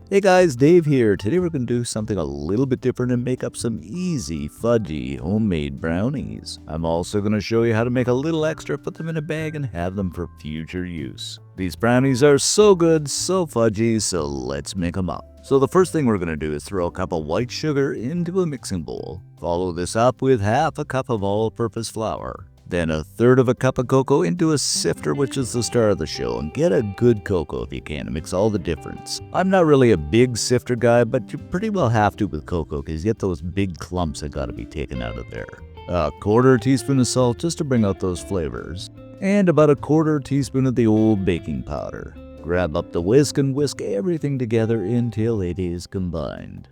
Hey guys, Dave here. Today we're going to do something a little bit different and make up some easy, fudgy, homemade brownies. I'm also going to show you how to make a little extra, put them in a bag, and have them for future use. These brownies are so good, so fudgy, so let's make them up. So the first thing we're going to do is throw a cup of white sugar into a mixing bowl. Follow this up with half a cup of all-purpose flour. Then a third of a cup of cocoa into a sifter, which is the star of the show, and get a good cocoa if you can. It makes all the difference. I'm not really a big sifter guy, but you pretty well have to with cocoa because you get those big clumps that got to be taken out of there. A quarter teaspoon of salt just to bring out those flavors. And about a quarter teaspoon of the old baking powder. Grab up the whisk and whisk everything together until it is combined.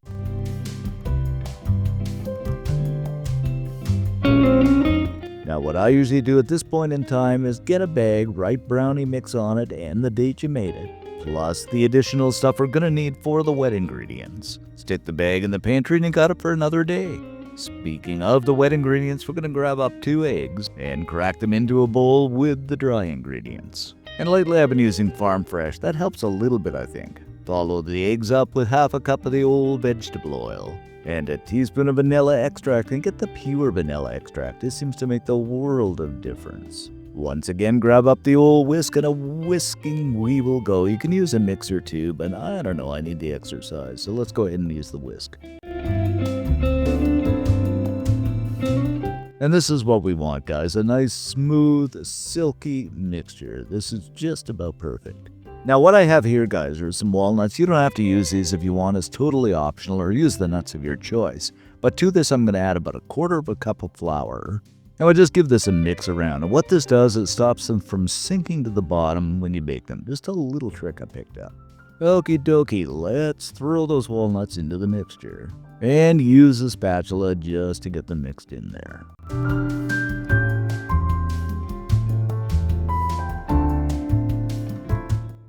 Now what I usually do at this point in time is get a bag, write brownie mix on it and the date you made it, plus the additional stuff we're gonna need for the wet ingredients. Stick the bag in the pantry and you got it for another day. Speaking of the wet ingredients, we're gonna grab up 2 eggs and crack them into a bowl with the dry ingredients. And lately I've been using farm fresh. That helps a little bit, I think. Follow the eggs up with half a cup of the old vegetable oil. And a teaspoon of vanilla extract, and get the pure vanilla extract. This seems to make the world of difference. Once again, grab up the old whisk and a whisking we will go. You can use a mixer too, but I don't know, I need the exercise. So let's go ahead and use the whisk. And this is what we want, guys. A nice, smooth, silky mixture. This is just about perfect. Now what I have here, guys, are some walnuts. You don't have to use these if you want. It's totally optional, or use the nuts of your choice. But to this, I'm going to add about a quarter of a cup of flour. And we'll just give this a mix around. And what this does, it stops them from sinking to the bottom when you bake them. Just a little trick I picked up. Okie dokie, let's throw those walnuts into the mixture. And use a spatula just to get them mixed in there.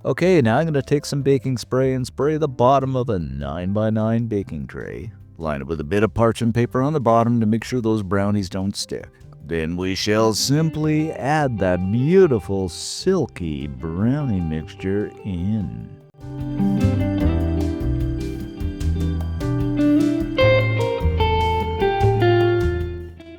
Okay, now I'm going to take some baking spray and spray the bottom of a 9x9 baking tray. Line it with a bit of parchment paper on the bottom to make sure those brownies don't stick. Then we shall simply add that beautiful silky brownie mixture in.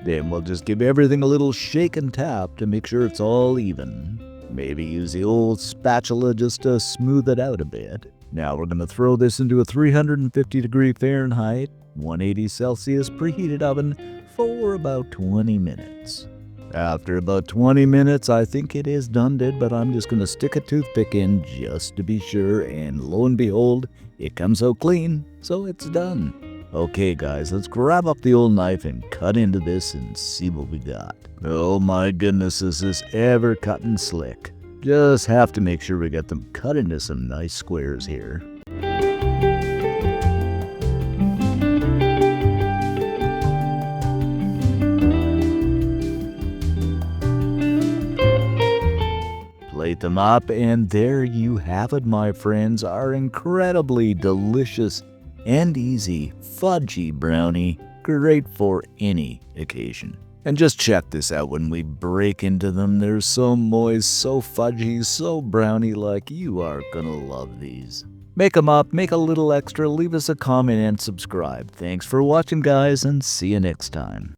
Then we'll just give everything a little shake and tap to make sure it's all even. Maybe use the old spatula just to smooth it out a bit. Now we're going to throw this into a 350-degree Fahrenheit, 180 Celsius preheated oven for about 20 minutes. After about 20 minutes, I think it is done dead, but I'm just going to stick a toothpick in just to be sure, and lo and behold, it comes out clean, so it's done. Okay guys, let's grab up the old knife and cut into this and see what we got. Oh my goodness, is this ever cut and slick. Just have to make sure we get them cut into some nice squares here. Plate them up, and there you have it, my friends, our incredibly delicious and easy fudgy brownie, great for any occasion. And just check this out, when we break into them, they're so moist, so fudgy, so brownie-like. You are gonna love these. Make them up, make a little extra, leave us a comment and subscribe. Thanks for watching, guys, and see you next time.